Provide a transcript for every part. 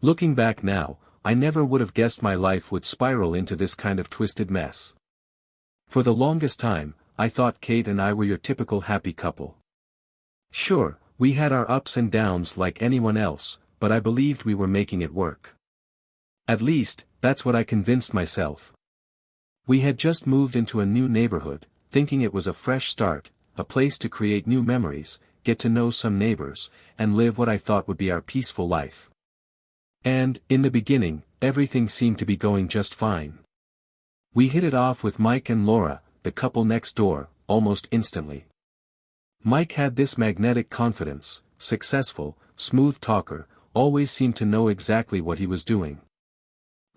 Looking back now, I never would have guessed my life would spiral into this kind of twisted mess. For the longest time, I thought Kate and I were your typical happy couple. Sure, we had our ups and downs like anyone else, but I believed we were making it work. At least, that's what I convinced myself. We had just moved into a new neighborhood, thinking it was a fresh start, a place to create new memories, get to know some neighbors, and live what I thought would be our peaceful life. And, in the beginning, everything seemed to be going just fine. We hit it off with Mike and Laura, the couple next door, almost instantly. Mike had this magnetic confidence, successful, smooth talker, always seemed to know exactly what he was doing.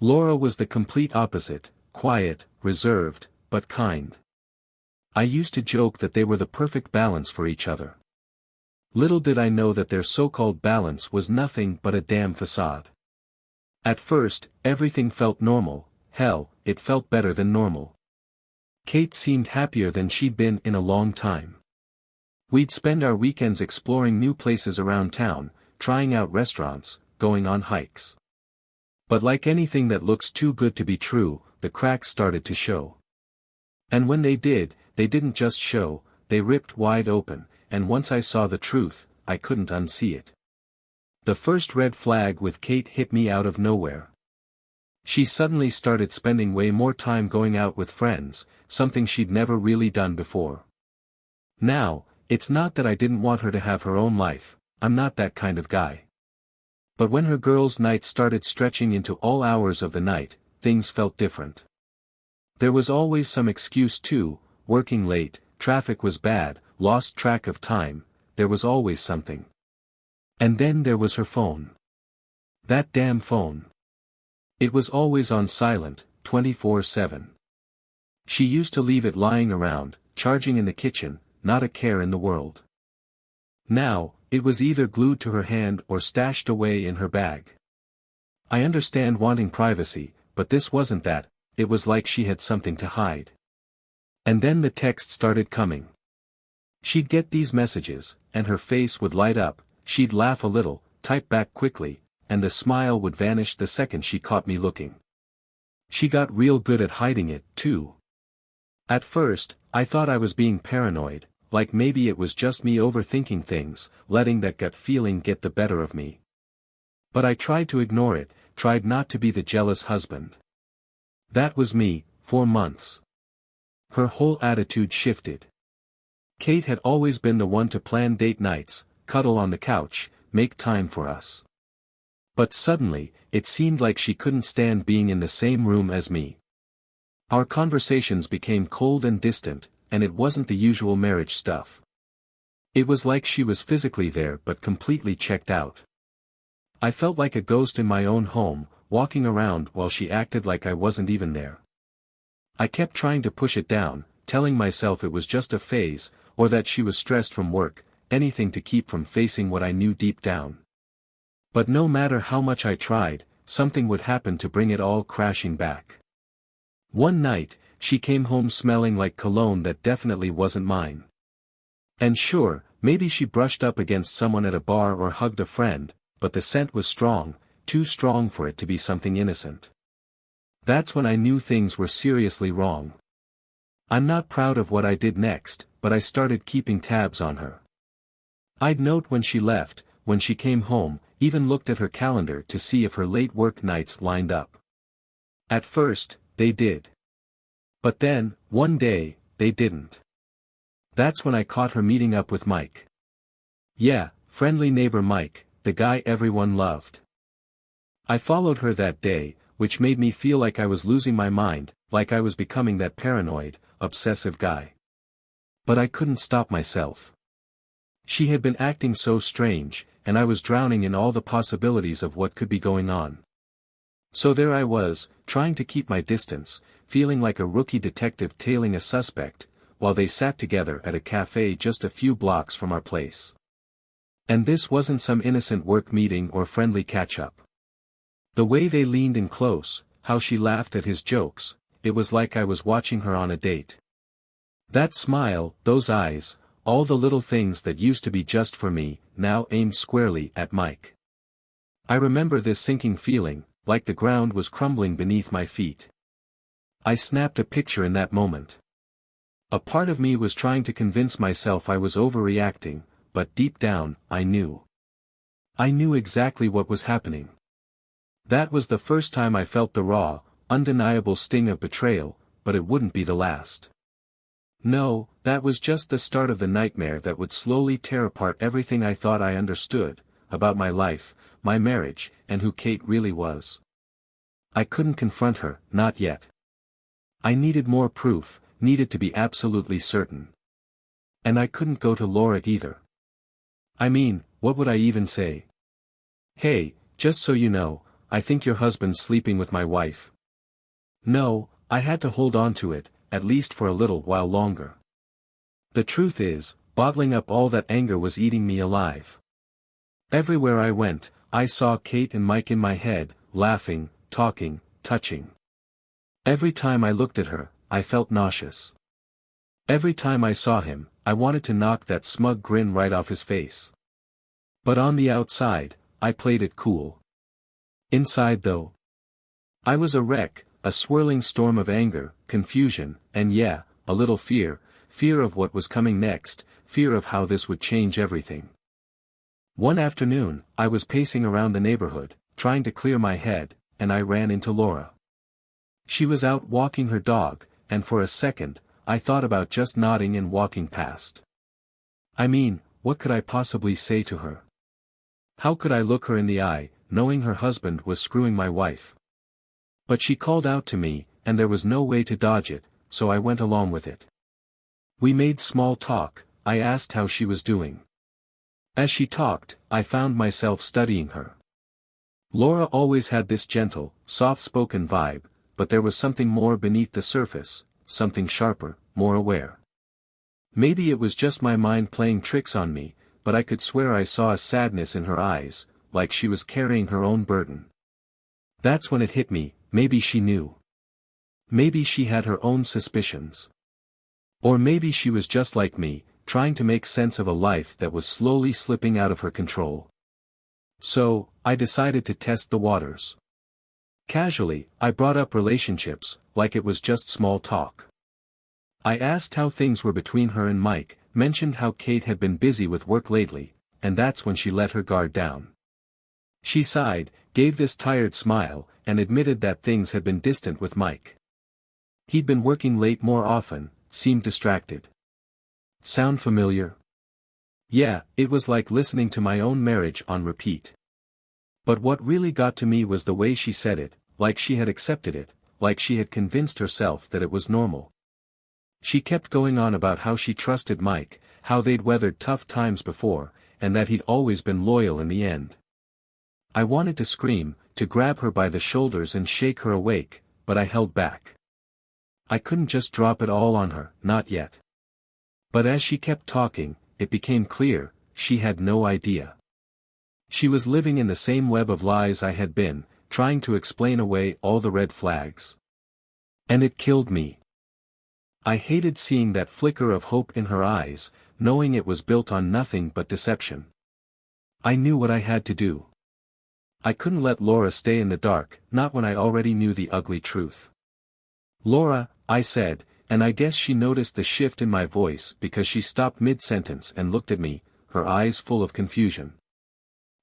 Laura was the complete opposite, quiet, reserved, but kind. I used to joke that they were the perfect balance for each other. Little did I know that their so-called balance was nothing but a damn facade. At first, everything felt normal, hell, it felt better than normal. Kate seemed happier than she'd been in a long time. We'd spend our weekends exploring new places around town, trying out restaurants, going on hikes. But like anything that looks too good to be true, the cracks started to show. And when they did, they didn't just show, they ripped wide open, and once I saw the truth, I couldn't unsee it. The first red flag with Kate hit me out of nowhere. She suddenly started spending way more time going out with friends, something she'd never really done before. Now, it's not that I didn't want her to have her own life, I'm not that kind of guy. But when her girls' nights started stretching into all hours of the night, things felt different. There was always some excuse too, working late, traffic was bad, lost track of time, there was always something. And then there was her phone. That damn phone. It was always on silent, 24/7. She used to leave it lying around, charging in the kitchen, not a care in the world. Now, it was either glued to her hand or stashed away in her bag. I understand wanting privacy, but this wasn't that, it was like she had something to hide. And then the texts started coming. She'd get these messages, and her face would light up, she'd laugh a little, type back quickly, and the smile would vanish the second she caught me looking. She got real good at hiding it, too. At first, I thought I was being paranoid, like maybe it was just me overthinking things, letting that gut feeling get the better of me. But I tried to ignore it, tried not to be the jealous husband. That was me, for months. Her whole attitude shifted. Kate had always been the one to plan date nights, cuddle on the couch, make time for us. But suddenly, it seemed like she couldn't stand being in the same room as me. Our conversations became cold and distant, and it wasn't the usual marriage stuff. It was like she was physically there but completely checked out. I felt like a ghost in my own home, walking around while she acted like I wasn't even there. I kept trying to push it down, telling myself it was just a phase, or that she was stressed from work, anything to keep from facing what I knew deep down. But no matter how much I tried, something would happen to bring it all crashing back. One night, she came home smelling like cologne that definitely wasn't mine. And sure, maybe she brushed up against someone at a bar or hugged a friend, but the scent was strong, too strong for it to be something innocent. That's when I knew things were seriously wrong. I'm not proud of what I did next, but I started keeping tabs on her. I'd note when she left, when she came home, even looked at her calendar to see if her late work nights lined up. At first, they did. But then, one day, they didn't. That's when I caught her meeting up with Mike. Yeah, friendly neighbor Mike, the guy everyone loved. I followed her that day, which made me feel like I was losing my mind, like I was becoming that paranoid, obsessive guy. But I couldn't stop myself. She had been acting so strange, and I was drowning in all the possibilities of what could be going on. So there I was, trying to keep my distance, feeling like a rookie detective tailing a suspect, while they sat together at a cafe just a few blocks from our place. And this wasn't some innocent work meeting or friendly catch-up. The way they leaned in close, how she laughed at his jokes, it was like I was watching her on a date. That smile, those eyes, all the little things that used to be just for me, now aimed squarely at Mike. I remember this sinking feeling, like the ground was crumbling beneath my feet. I snapped a picture in that moment. A part of me was trying to convince myself I was overreacting, but deep down, I knew. I knew exactly what was happening. That was the first time I felt the raw, undeniable sting of betrayal, but it wouldn't be the last. No, that was just the start of the nightmare that would slowly tear apart everything I thought I understood, about my life, my marriage, and who Kate really was. I couldn't confront her, not yet. I needed more proof, needed to be absolutely certain. And I couldn't go to Laura either. I mean, what would I even say? Hey, just so you know, I think your husband's sleeping with my wife. No, I had to hold on to it, at least for a little while longer. The truth is, bottling up all that anger was eating me alive. Everywhere I went, I saw Kate and Mike in my head, laughing, talking, touching. Every time I looked at her, I felt nauseous. Every time I saw him, I wanted to knock that smug grin right off his face. But on the outside, I played it cool. Inside though, I was a wreck, a swirling storm of anger, confusion, and yeah, a little fear of what was coming next, fear of how this would change everything. One afternoon, I was pacing around the neighborhood, trying to clear my head, and I ran into Laura. She was out walking her dog, and for a second, I thought about just nodding and walking past. I mean, what could I possibly say to her? How could I look her in the eye, knowing her husband was screwing my wife? But she called out to me, and there was no way to dodge it, so I went along with it. We made small talk, I asked how she was doing. As she talked, I found myself studying her. Laura always had this gentle, soft-spoken vibe, but there was something more beneath the surface, something sharper, more aware. Maybe it was just my mind playing tricks on me, but I could swear I saw a sadness in her eyes, like she was carrying her own burden. That's when it hit me, maybe she knew. Maybe she had her own suspicions. Or maybe she was just like me, trying to make sense of a life that was slowly slipping out of her control. So, I decided to test the waters. Casually, I brought up relationships, like it was just small talk. I asked how things were between her and Mike, mentioned how Kate had been busy with work lately, and that's when she let her guard down. She sighed, gave this tired smile, and admitted that things had been distant with Mike. He'd been working late more often, seemed distracted. Sound familiar? Yeah, it was like listening to my own marriage on repeat. But what really got to me was the way she said it, like she had accepted it, like she had convinced herself that it was normal. She kept going on about how she trusted Mike, how they'd weathered tough times before, and that he'd always been loyal in the end. I wanted to scream, to grab her by the shoulders and shake her awake, but I held back. I couldn't just drop it all on her, not yet. But as she kept talking, it became clear, she had no idea. She was living in the same web of lies I had been, trying to explain away all the red flags. And it killed me. I hated seeing that flicker of hope in her eyes, knowing it was built on nothing but deception. I knew what I had to do. I couldn't let Laura stay in the dark, not when I already knew the ugly truth. Laura, I said, and I guess she noticed the shift in my voice because she stopped mid-sentence and looked at me, her eyes full of confusion.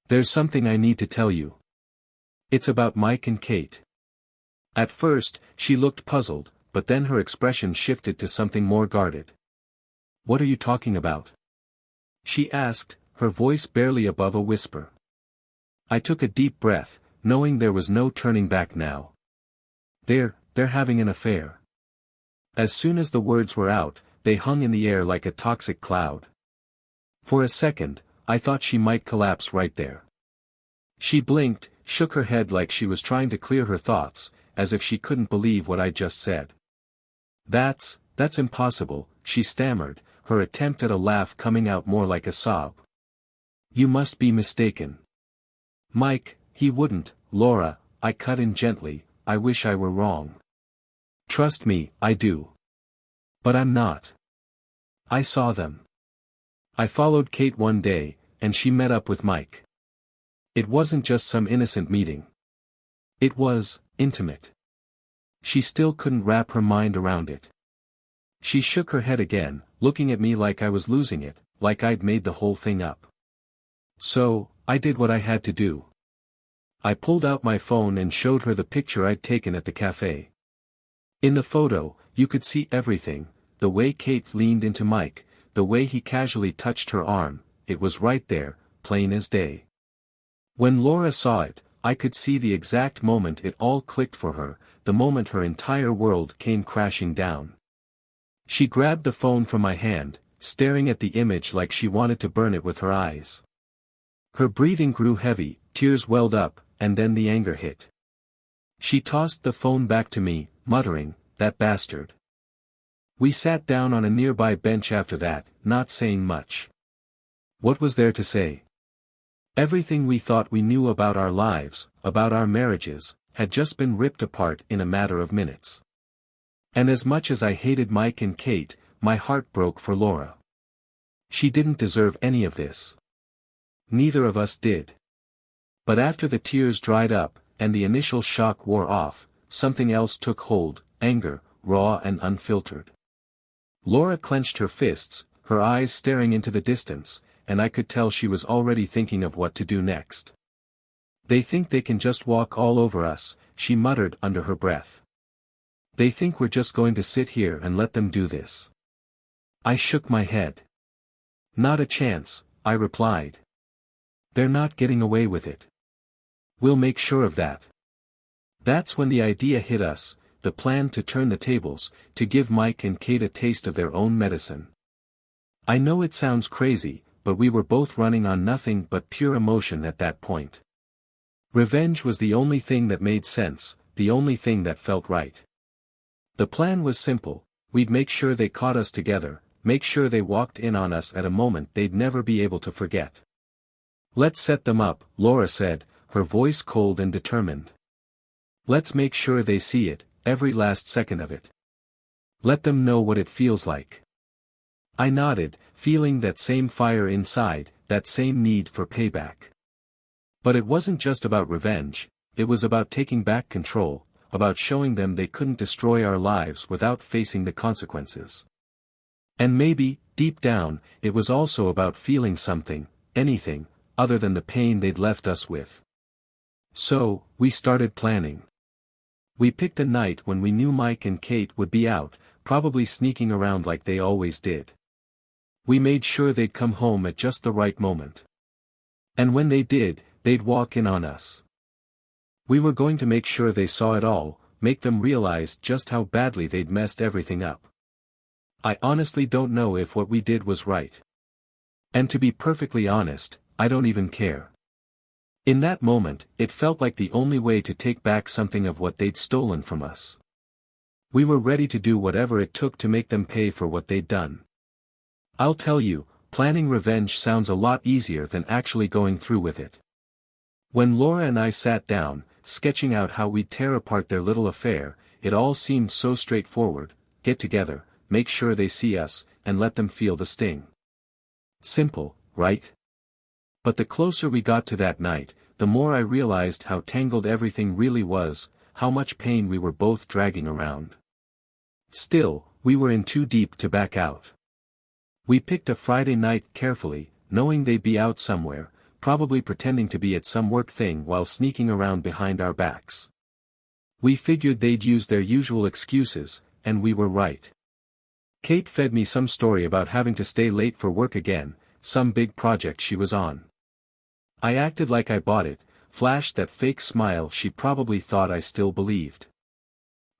There's something I need to tell you. It's about Mike and Kate. At first, she looked puzzled, but then her expression shifted to something more guarded. What are you talking about? She asked, her voice barely above a whisper. I took a deep breath, knowing there was no turning back now. They're having an affair. As soon as the words were out, they hung in the air like a toxic cloud. For a second, I thought she might collapse right there. She blinked, shook her head like she was trying to clear her thoughts, as if she couldn't believe what I'd just said. That's impossible, she stammered, her attempt at a laugh coming out more like a sob. You must be mistaken. Mike, he wouldn't, Laura, I cut in gently, I wish I were wrong. Trust me, I do. But I'm not. I saw them. I followed Kate one day, and she met up with Mike. It wasn't just some innocent meeting. It was intimate. She still couldn't wrap her mind around it. She shook her head again, looking at me like I was losing it, like I'd made the whole thing up. So, I did what I had to do. I pulled out my phone and showed her the picture I'd taken at the cafe. In the photo, you could see everything, the way Kate leaned into Mike, the way he casually touched her arm, it was right there, plain as day. When Laura saw it, I could see the exact moment it all clicked for her, the moment her entire world came crashing down. She grabbed the phone from my hand, staring at the image like she wanted to burn it with her eyes. Her breathing grew heavy, tears welled up, and then the anger hit. She tossed the phone back to me, muttering, "That bastard." We sat down on a nearby bench after that, not saying much. What was there to say? Everything we thought we knew about our lives, about our marriages, had just been ripped apart in a matter of minutes. And as much as I hated Mike and Kate, my heart broke for Laura. She didn't deserve any of this. Neither of us did. But after the tears dried up, and the initial shock wore off, something else took hold, anger, raw and unfiltered. Laura clenched her fists, her eyes staring into the distance, and I could tell she was already thinking of what to do next. "They think they can just walk all over us," she muttered under her breath. "They think we're just going to sit here and let them do this." I shook my head. "Not a chance," I replied. "They're not getting away with it. We'll make sure of that." That's when the idea hit us, the plan to turn the tables, to give Mike and Kate a taste of their own medicine. I know it sounds crazy, but we were both running on nothing but pure emotion at that point. Revenge was the only thing that made sense, the only thing that felt right. The plan was simple: we'd make sure they caught us together, make sure they walked in on us at a moment they'd never be able to forget. "Let's set them up," Laura said, her voice cold and determined. "Let's make sure they see it, every last second of it. Let them know what it feels like." I nodded, feeling that same fire inside, that same need for payback. But it wasn't just about revenge, it was about taking back control, about showing them they couldn't destroy our lives without facing the consequences. And maybe, deep down, it was also about feeling something, anything, other than the pain they'd left us with. So, we started planning. We picked a night when we knew Mike and Kate would be out, probably sneaking around like they always did. We made sure they'd come home at just the right moment. And when they did, they'd walk in on us. We were going to make sure they saw it all, make them realize just how badly they'd messed everything up. I honestly don't know if what we did was right. And to be perfectly honest, I don't even care. In that moment, it felt like the only way to take back something of what they'd stolen from us. We were ready to do whatever it took to make them pay for what they'd done. I'll tell you, planning revenge sounds a lot easier than actually going through with it. When Laura and I sat down, sketching out how we'd tear apart their little affair, it all seemed so straightforward: get together, make sure they see us, and let them feel the sting. Simple, right? But the closer we got to that night, the more I realized how tangled everything really was, how much pain we were both dragging around. Still, we were in too deep to back out. We picked a Friday night carefully, knowing they'd be out somewhere, probably pretending to be at some work thing while sneaking around behind our backs. We figured they'd use their usual excuses, and we were right. Kate fed me some story about having to stay late for work again, some big project she was on. I acted like I bought it, flashed that fake smile she probably thought I still believed.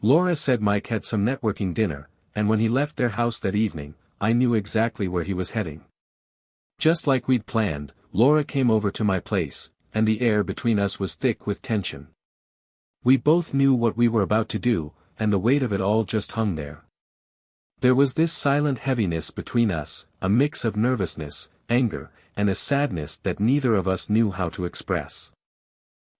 Laura said Mike had some networking dinner, and when he left their house that evening, I knew exactly where he was heading. Just like we'd planned, Laura came over to my place, and the air between us was thick with tension. We both knew what we were about to do, and the weight of it all just hung there. There was this silent heaviness between us, a mix of nervousness, anger, and a sadness that neither of us knew how to express.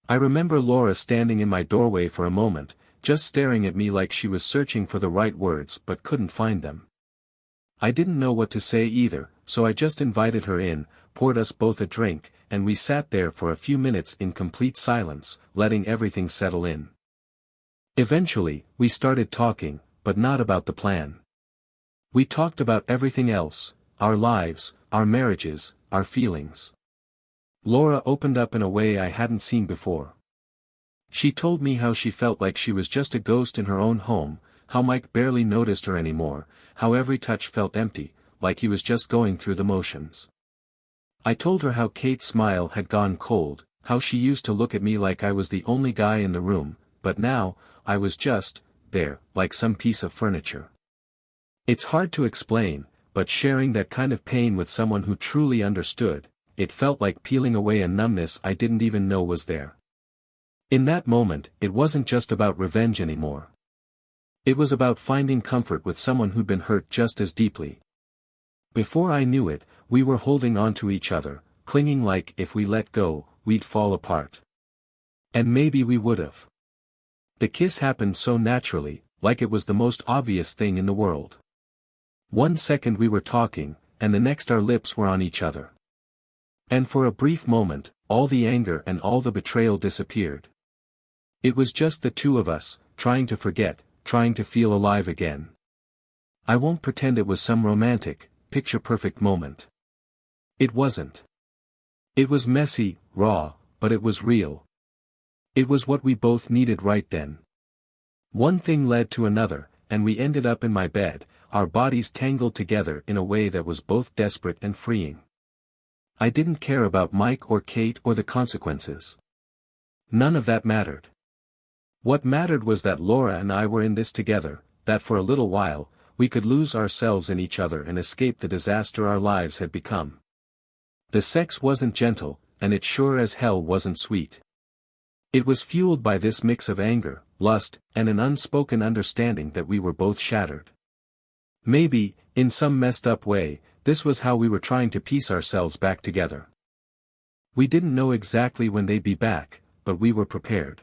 I remember Laura standing in my doorway for a moment, just staring at me like she was searching for the right words but couldn't find them. I didn't know what to say either, so I just invited her in, poured us both a drink, and we sat there for a few minutes in complete silence, letting everything settle in. Eventually, we started talking, but not about the plan. We talked about everything else, our lives, our marriages, our feelings. Laura opened up in a way I hadn't seen before. She told me how she felt like she was just a ghost in her own home, how Mike barely noticed her anymore, how every touch felt empty, like he was just going through the motions. I told her how Kate's smile had gone cold, how she used to look at me like I was the only guy in the room, but now, I was just there, like some piece of furniture. It's hard to explain, but sharing that kind of pain with someone who truly understood, it felt like peeling away a numbness I didn't even know was there. In that moment, it wasn't just about revenge anymore. It was about finding comfort with someone who'd been hurt just as deeply. Before I knew it, we were holding on to each other, clinging like if we let go, we'd fall apart. And maybe we would've. The kiss happened so naturally, like it was the most obvious thing in the world. 1 second we were talking, and the next our lips were on each other. And for a brief moment, all the anger and all the betrayal disappeared. It was just the two of us, trying to forget, trying to feel alive again. I won't pretend it was some romantic, picture-perfect moment. It wasn't. It was messy, raw, but it was real. It was what we both needed right then. One thing led to another, and we ended up in my bed, our bodies tangled together in a way that was both desperate and freeing. I didn't care about Mike or Kate or the consequences. None of that mattered. What mattered was that Laura and I were in this together, that for a little while, we could lose ourselves in each other and escape the disaster our lives had become. The sex wasn't gentle, and it sure as hell wasn't sweet. It was fueled by this mix of anger, lust, and an unspoken understanding that we were both shattered. Maybe, in some messed up way, this was how we were trying to piece ourselves back together. We didn't know exactly when they'd be back, but we were prepared.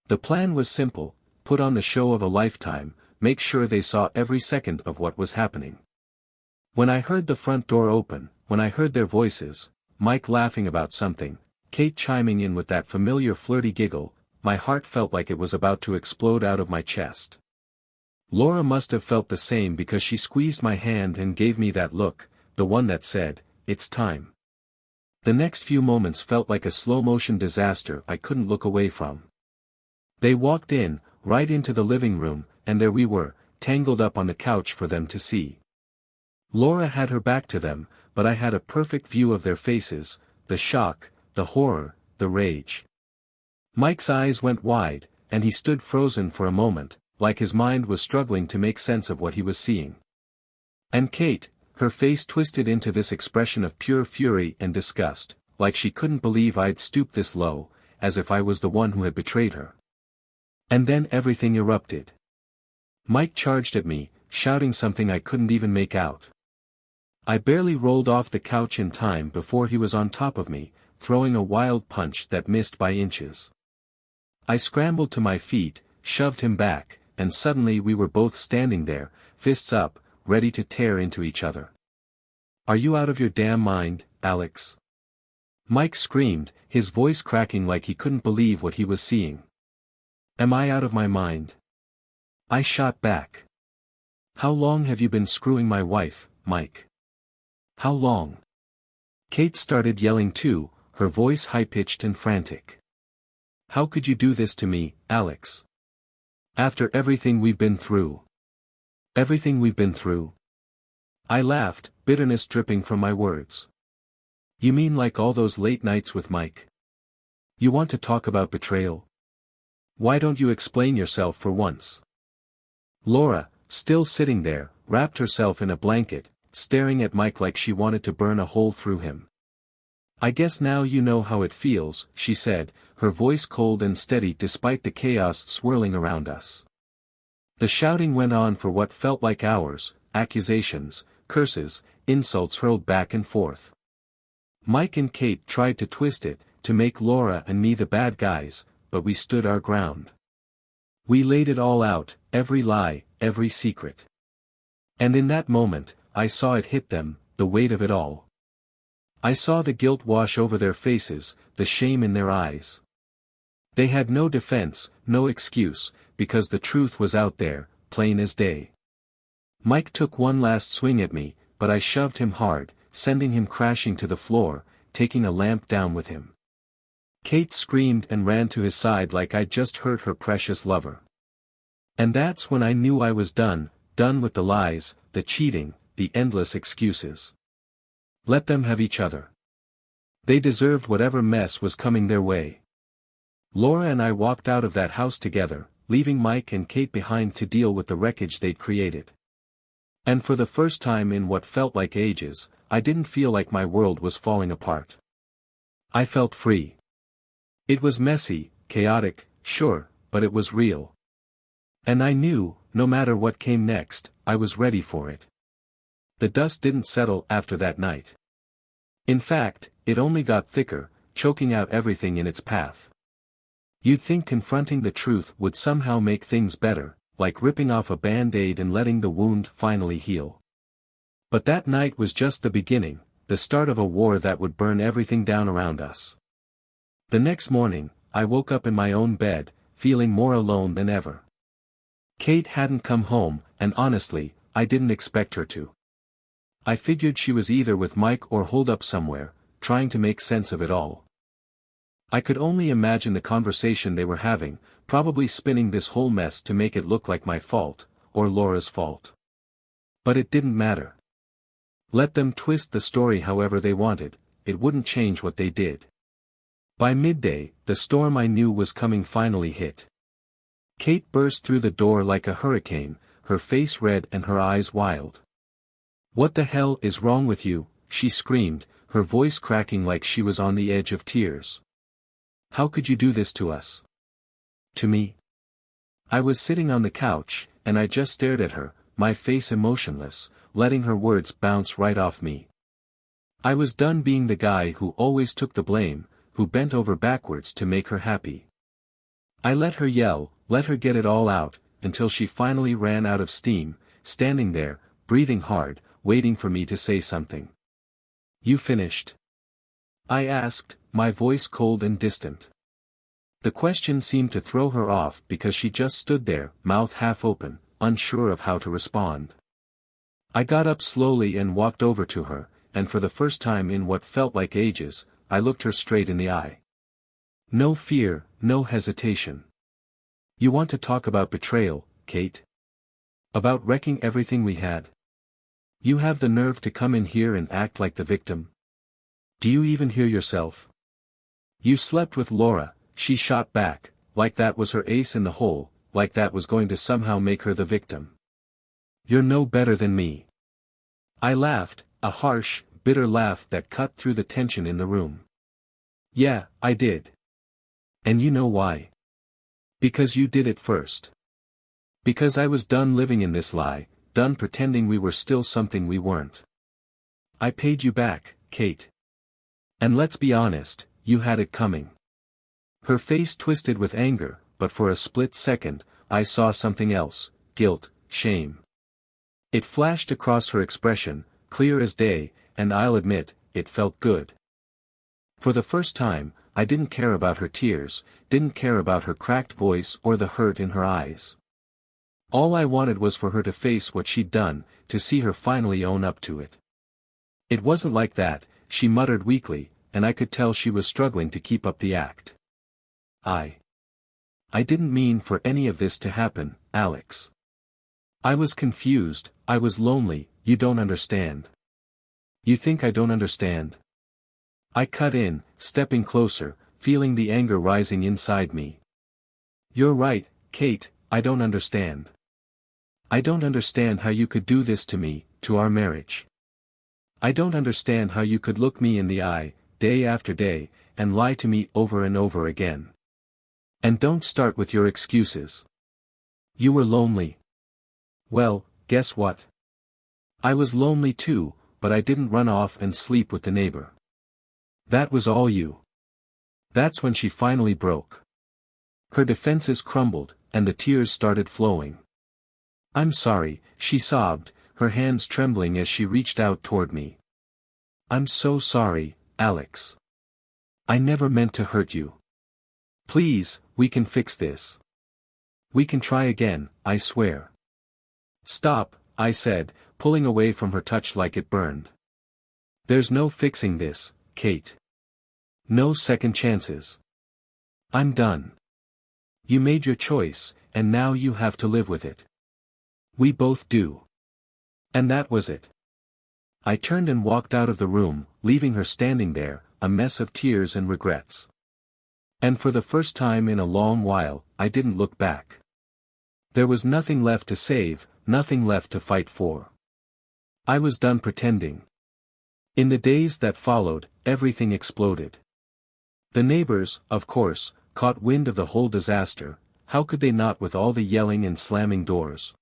The plan was simple: put on the show of a lifetime, make sure they saw every second of what was happening. When I heard the front door open, when I heard their voices, Mike laughing about something, Kate chiming in with that familiar flirty giggle, my heart felt like it was about to explode out of my chest. Laura must have felt the same because she squeezed my hand and gave me that look, the one that said, "It's time." The next few moments felt like a slow-motion disaster I couldn't look away from. They walked in, right into the living room, and there we were, tangled up on the couch for them to see. Laura had her back to them, but I had a perfect view of their faces, the shock, the horror, the rage. Mike's eyes went wide, and he stood frozen for a moment, like his mind was struggling to make sense of what he was seeing. And Kate, her face twisted into this expression of pure fury and disgust, like she couldn't believe I'd stooped this low, as if I was the one who had betrayed her. And then everything erupted. Mike charged at me, shouting something I couldn't even make out. I barely rolled off the couch in time before he was on top of me, throwing a wild punch that missed by inches. I scrambled to my feet, shoved him back, and suddenly we were both standing there, fists up, ready to tear into each other. "Are you out of your damn mind, Alex?" Mike screamed, his voice cracking like he couldn't believe what he was seeing. "Am I out of my mind?" I shot back. "How long have you been screwing my wife, Mike? How long?" Kate started yelling too, her voice high-pitched and frantic. "How could you do this to me, Alex? After everything we've been through. Everything we've been through." I laughed, bitterness dripping from my words. "You mean like all those late nights with Mike? You want to talk about betrayal? Why don't you explain yourself for once?" Laura, still sitting there, wrapped herself in a blanket, staring at Mike like she wanted to burn a hole through him. "I guess now you know how it feels," she said, her voice cold and steady despite the chaos swirling around us. The shouting went on for what felt like hours, accusations, curses, insults hurled back and forth. Mike and Kate tried to twist it, to make Laura and me the bad guys, but we stood our ground. We laid it all out, every lie, every secret. And in that moment, I saw it hit them, the weight of it all. I saw the guilt wash over their faces, the shame in their eyes. They had no defense, no excuse, because the truth was out there, plain as day. Mike took one last swing at me, but I shoved him hard, sending him crashing to the floor, taking a lamp down with him. Kate screamed and ran to his side like I'd just hurt her precious lover. And that's when I knew I was done with the lies, the cheating, the endless excuses. Let them have each other. They deserved whatever mess was coming their way. Laura and I walked out of that house together, leaving Mike and Kate behind to deal with the wreckage they'd created. And for the first time in what felt like ages, I didn't feel like my world was falling apart. I felt free. It was messy, chaotic, sure, but it was real. And I knew, no matter what came next, I was ready for it. The dust didn't settle after that night. In fact, it only got thicker, choking out everything in its path. You'd think confronting the truth would somehow make things better, like ripping off a band-aid and letting the wound finally heal. But that night was just the beginning, the start of a war that would burn everything down around us. The next morning, I woke up in my own bed, feeling more alone than ever. Kate hadn't come home, and honestly, I didn't expect her to. I figured she was either with Mike or holed up somewhere, trying to make sense of it all. I could only imagine the conversation they were having, probably spinning this whole mess to make it look like my fault, or Laura's fault. But it didn't matter. Let them twist the story however they wanted, it wouldn't change what they did. By midday, the storm I knew was coming finally hit. Kate burst through the door like a hurricane, her face red and her eyes wild. "What the hell is wrong with you?" she screamed, her voice cracking like she was on the edge of tears. "How could you do this to us?" "To me?" I was sitting on the couch, and I just stared at her, my face emotionless, letting her words bounce right off me. I was done being the guy who always took the blame, who bent over backwards to make her happy. I let her yell, let her get it all out, until she finally ran out of steam, standing there, breathing hard, waiting for me to say something. "You finished?" I asked, my voice cold and distant. The question seemed to throw her off because she just stood there, mouth half open, unsure of how to respond. I got up slowly and walked over to her, and for the first time in what felt like ages, I looked her straight in the eye. No fear, no hesitation. "You want to talk about betrayal, Kate? About wrecking everything we had? You have the nerve to come in here and act like the victim? Do you even hear yourself? You slept with Laura," she shot back, like that was her ace in the hole, like that was going to somehow make her the victim. "You're no better than me." I laughed, a harsh, bitter laugh that cut through the tension in the room. "Yeah, I did. And you know why? Because you did it first. Because I was done living in this lie, done pretending we were still something we weren't. I paid you back, Kate. And let's be honest, you had it coming." Her face twisted with anger, but for a split second, I saw something else, guilt, shame. It flashed across her expression, clear as day, and I'll admit, it felt good. For the first time, I didn't care about her tears, didn't care about her cracked voice or the hurt in her eyes. All I wanted was for her to face what she'd done, to see her finally own up to it. "It wasn't like that," she muttered weakly, and I could tell she was struggling to keep up the act. I didn't mean for any of this to happen, Alex. I was confused, I was lonely, you don't understand." "You think I don't understand?" I cut in, stepping closer, feeling the anger rising inside me. "You're right, Kate, I don't understand. I don't understand how you could do this to me, to our marriage. I don't understand how you could look me in the eye, day after day, and lie to me over and over again. And don't start with your excuses. You were lonely. Well, guess what? I was lonely too, but I didn't run off and sleep with the neighbor. That was all you." That's when she finally broke. Her defenses crumbled, and the tears started flowing. "I'm sorry," she sobbed, her hands trembling as she reached out toward me. I'm so sorry, Alex. I never meant to hurt you. Please, we can fix this. We can try again, I swear. Stop, I said, pulling away from her touch like it burned. There's no fixing this, Kate. No second chances. I'm done. You made your choice, and now you have to live with it. We both do. And that was it. I turned and walked out of the room, leaving her standing there, a mess of tears and regrets. And for the first time in a long while, I didn't look back. There was nothing left to save, nothing left to fight for. I was done pretending. In the days that followed, everything exploded. The neighbors, of course, caught wind of the whole disaster. How could they not with all the yelling and slamming doors?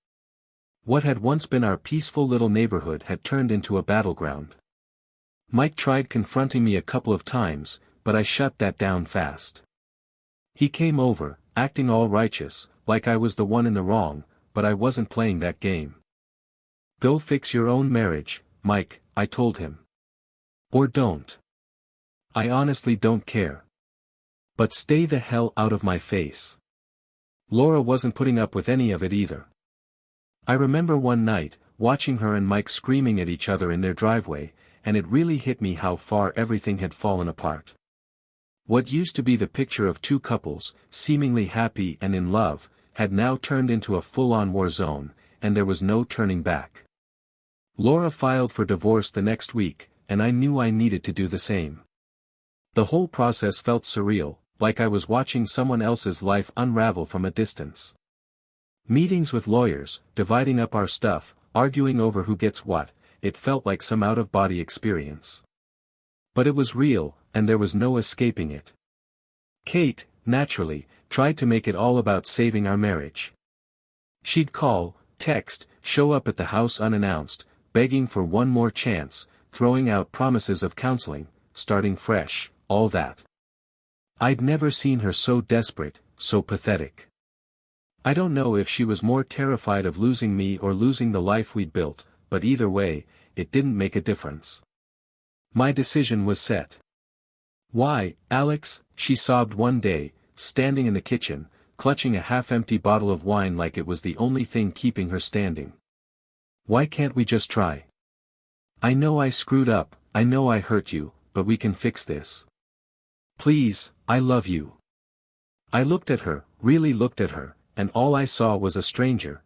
What had once been our peaceful little neighborhood had turned into a battleground. Mike tried confronting me a couple of times, but I shut that down fast. He came over, acting all righteous, like I was the one in the wrong, but I wasn't playing that game. Go fix your own marriage, Mike, I told him. Or don't. I honestly don't care. But stay the hell out of my face. Laura wasn't putting up with any of it either. I remember one night, watching her and Mike screaming at each other in their driveway, and it really hit me how far everything had fallen apart. What used to be the picture of two couples, seemingly happy and in love, had now turned into a full-on war zone, and there was no turning back. Laura filed for divorce the next week, and I knew I needed to do the same. The whole process felt surreal, like I was watching someone else's life unravel from a distance. Meetings with lawyers, dividing up our stuff, arguing over who gets what, it felt like some out-of-body experience. But it was real, and there was no escaping it. Kate, naturally, tried to make it all about saving our marriage. She'd call, text, show up at the house unannounced, begging for one more chance, throwing out promises of counseling, starting fresh, all that. I'd never seen her so desperate, so pathetic. I don't know if she was more terrified of losing me or losing the life we'd built, but either way, it didn't make a difference. My decision was set. Why, Alex, she sobbed one day, standing in the kitchen, clutching a half-empty bottle of wine like it was the only thing keeping her standing. Why can't we just try? I know I screwed up, I know I hurt you, but we can fix this. Please, I love you. I looked at her, really looked at her, and all I saw was a stranger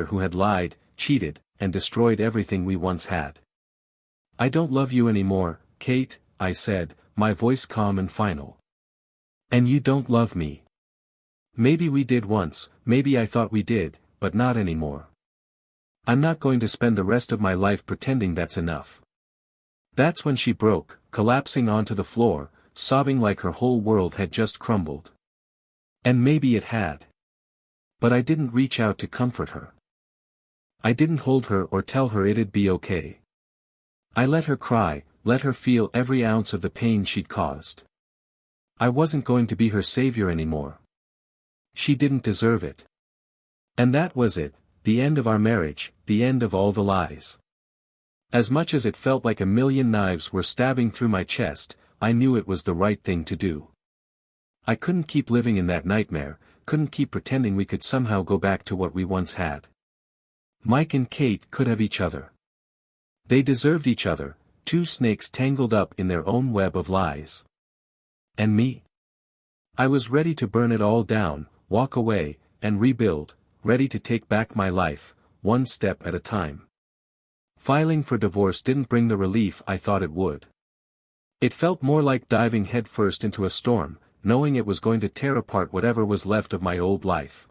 who had lied, cheated, and destroyed everything we once had. I don't love you anymore, Kate, I said, my voice calm and final. And you don't love me. Maybe we did once, maybe I thought we did, but not anymore. I'm not going to spend the rest of my life pretending that's enough. That's when she broke, collapsing onto the floor, sobbing like her whole world had just crumbled. And maybe it had. But I didn't reach out to comfort her. I didn't hold her or tell her it'd be okay. I let her cry, let her feel every ounce of the pain she'd caused. I wasn't going to be her savior anymore. She didn't deserve it. And that was it, the end of our marriage, the end of all the lies. As much as it felt like a million knives were stabbing through my chest, I knew it was the right thing to do. I couldn't keep living in that nightmare, couldn't keep pretending we could somehow go back to what we once had. Mike and Kate could have each other. They deserved each other, two snakes tangled up in their own web of lies. And me? I was ready to burn it all down, walk away, and rebuild, ready to take back my life, one step at a time. Filing for divorce didn't bring the relief I thought it would. It felt more like diving headfirst into a storm, knowing it was going to tear apart whatever was left of my old life.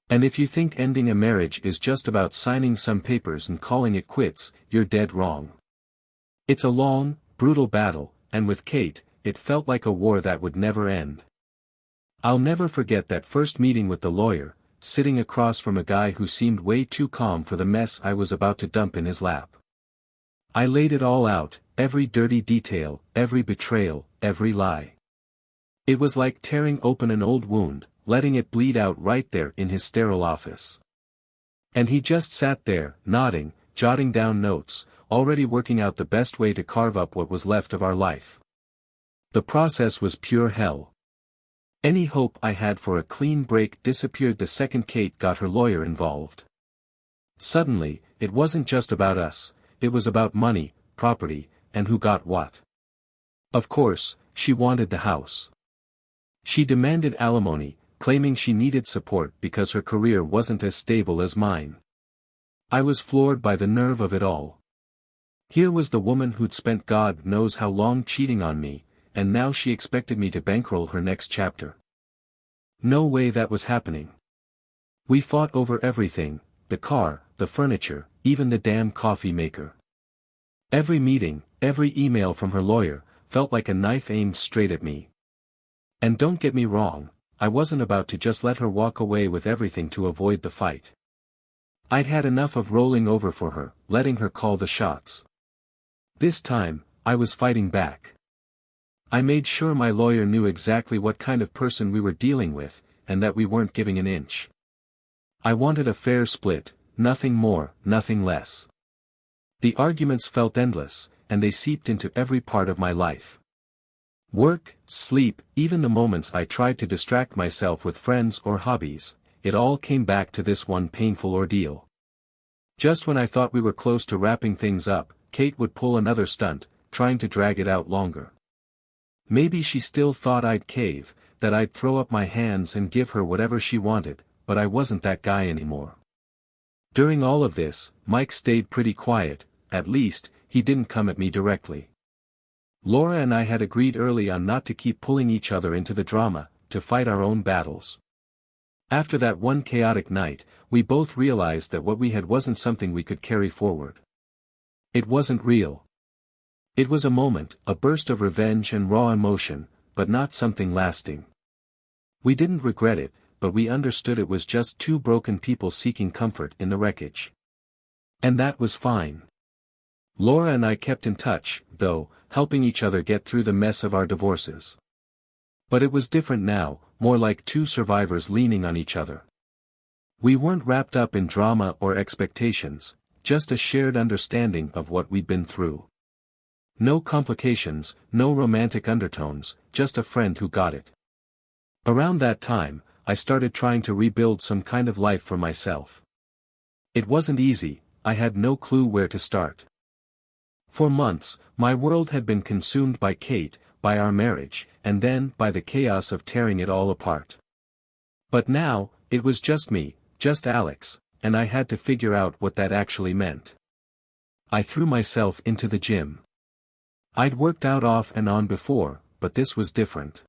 And if you think ending a marriage is just about signing some papers and calling it quits, you're dead wrong. It's a long, brutal battle, and with Kate, it felt like a war that would never end. I'll never forget that first meeting with the lawyer, sitting across from a guy who seemed way too calm for the mess I was about to dump in his lap. I laid it all out, every dirty detail, every betrayal, every lie. It was like tearing open an old wound, letting it bleed out right there in his sterile office. And he just sat there, nodding, jotting down notes, already working out the best way to carve up what was left of our life. The process was pure hell. Any hope I had for a clean break disappeared the second Kate got her lawyer involved. Suddenly, it wasn't just about us, it was about money, property, and who got what. Of course, she wanted the house. She demanded alimony, claiming she needed support because her career wasn't as stable as mine. I was floored by the nerve of it all. Here was the woman who'd spent God knows how long cheating on me, and now she expected me to bankroll her next chapter. No way that was happening. We fought over everything, the car, the furniture, even the damn coffee maker. Every meeting, every email from her lawyer, felt like a knife aimed straight at me. And don't get me wrong, I wasn't about to just let her walk away with everything to avoid the fight. I'd had enough of rolling over for her, letting her call the shots. This time, I was fighting back. I made sure my lawyer knew exactly what kind of person we were dealing with, and that we weren't giving an inch. I wanted a fair split, nothing more, nothing less. The arguments felt endless, and they seeped into every part of my life. Work, sleep, even the moments I tried to distract myself with friends or hobbies, it all came back to this one painful ordeal. Just when I thought we were close to wrapping things up, Kate would pull another stunt, trying to drag it out longer. Maybe she still thought I'd cave, that I'd throw up my hands and give her whatever she wanted, but I wasn't that guy anymore. During all of this, Mike stayed pretty quiet, at least, he didn't come at me directly. Laura and I had agreed early on not to keep pulling each other into the drama, to fight our own battles. After that one chaotic night, we both realized that what we had wasn't something we could carry forward. It wasn't real. It was a moment, a burst of revenge and raw emotion, but not something lasting. We didn't regret it, but we understood it was just two broken people seeking comfort in the wreckage. And that was fine. Laura and I kept in touch, though, helping each other get through the mess of our divorces. But it was different now, more like two survivors leaning on each other. We weren't wrapped up in drama or expectations, just a shared understanding of what we'd been through. No complications, no romantic undertones, just a friend who got it. Around that time, I started trying to rebuild some kind of life for myself. It wasn't easy, I had no clue where to start. For months, my world had been consumed by Kate, by our marriage, and then by the chaos of tearing it all apart. But now, it was just me, just Alex, and I had to figure out what that actually meant. I threw myself into the gym. I'd worked out off and on before, but this was different.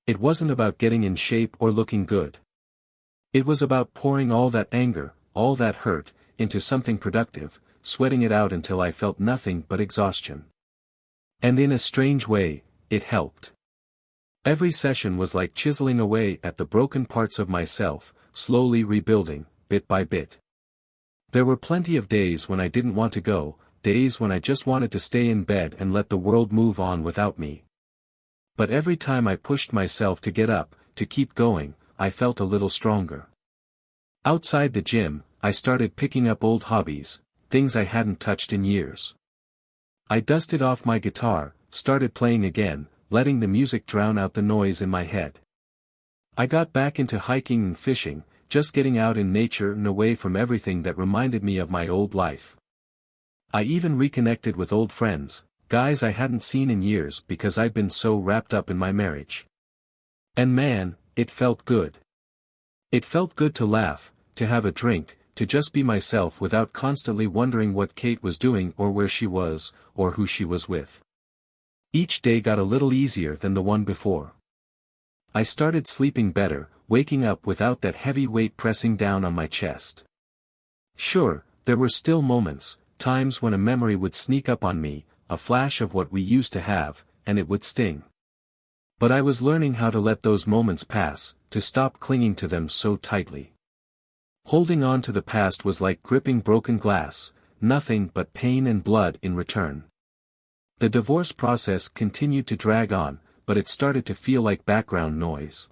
It wasn't about getting in shape or looking good. It was about pouring all that anger, all that hurt, into something productive, sweating it out until I felt nothing but exhaustion. And in a strange way, it helped. Every session was like chiseling away at the broken parts of myself, slowly rebuilding, bit by bit. There were plenty of days when I didn't want to go, days when I just wanted to stay in bed and let the world move on without me. But every time I pushed myself to get up, to keep going, I felt a little stronger. Outside the gym, I started picking up old hobbies, things I hadn't touched in years. I dusted off my guitar, started playing again, letting the music drown out the noise in my head. I got back into hiking and fishing, just getting out in nature and away from everything that reminded me of my old life. I even reconnected with old friends, guys I hadn't seen in years because I'd been so wrapped up in my marriage. And man, it felt good. It felt good to laugh, to have a drink, to just be myself without constantly wondering what Kate was doing or where she was, or who she was with. Each day got a little easier than the one before. I started sleeping better, waking up without that heavy weight pressing down on my chest. Sure, there were still moments, times when a memory would sneak up on me, a flash of what we used to have, and it would sting. But I was learning how to let those moments pass, to stop clinging to them so tightly. Holding on to the past was like gripping broken glass, nothing but pain and blood in return. The divorce process continued to drag on, but it started to feel like background noise.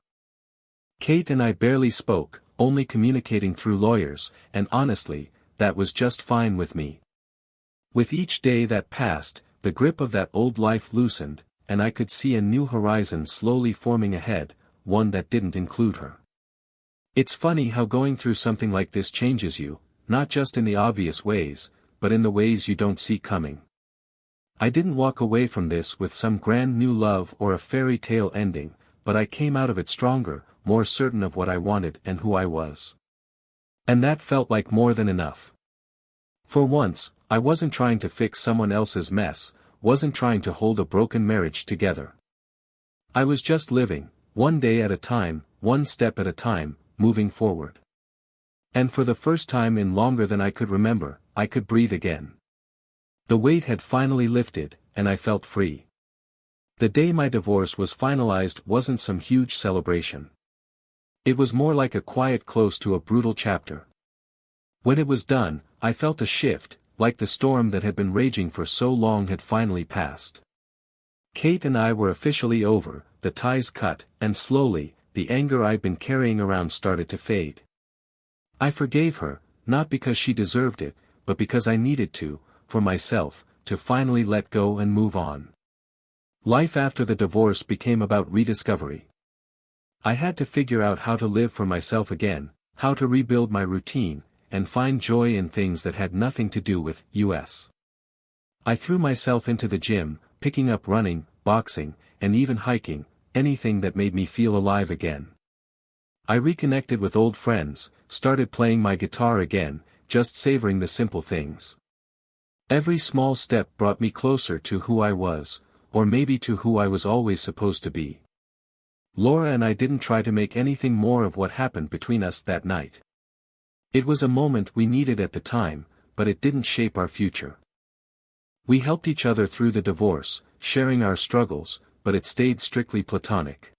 Kate and I barely spoke, only communicating through lawyers, and honestly, that was just fine with me. With each day that passed, the grip of that old life loosened, and I could see a new horizon slowly forming ahead, one that didn't include her. It's funny how going through something like this changes you, not just in the obvious ways, but in the ways you don't see coming. I didn't walk away from this with some grand new love or a fairy tale ending, but I came out of it stronger, more certain of what I wanted and who I was. And that felt like more than enough. For once, I wasn't trying to fix someone else's mess, wasn't trying to hold a broken marriage together. I was just living, one day at a time, one step at a time, moving forward. And for the first time in longer than I could remember, I could breathe again. The weight had finally lifted, and I felt free. The day my divorce was finalized wasn't some huge celebration. It was more like a quiet close to a brutal chapter. When it was done, I felt a shift, like the storm that had been raging for so long had finally passed. Kate and I were officially over, the ties cut, and slowly, the anger I'd been carrying around started to fade. I forgave her, not because she deserved it, but because I needed to, for myself, to finally let go and move on. Life after the divorce became about rediscovery. I had to figure out how to live for myself again, how to rebuild my routine, and find joy in things that had nothing to do with us. I threw myself into the gym, picking up running, boxing, and even hiking, anything that made me feel alive again. I reconnected with old friends, started playing my guitar again, just savoring the simple things. Every small step brought me closer to who I was, or maybe to who I was always supposed to be. Laura and I didn't try to make anything more of what happened between us that night. It was a moment we needed at the time, but it didn't shape our future. We helped each other through the divorce, sharing our struggles, but it stayed strictly platonic.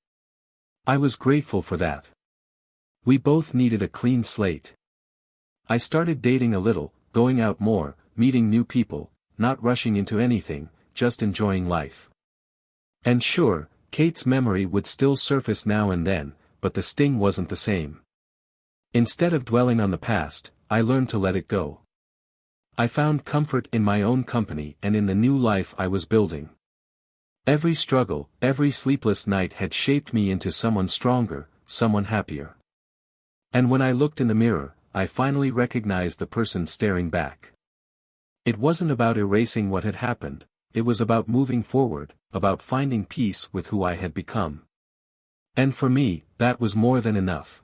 I was grateful for that. We both needed a clean slate. I started dating a little, going out more, meeting new people, not rushing into anything, just enjoying life. And sure, Kate's memory would still surface now and then, but the sting wasn't the same. Instead of dwelling on the past, I learned to let it go. I found comfort in my own company and in the new life I was building. Every struggle, every sleepless night had shaped me into someone stronger, someone happier. And when I looked in the mirror, I finally recognized the person staring back. It wasn't about erasing what had happened, it was about moving forward, about finding peace with who I had become. And for me, that was more than enough.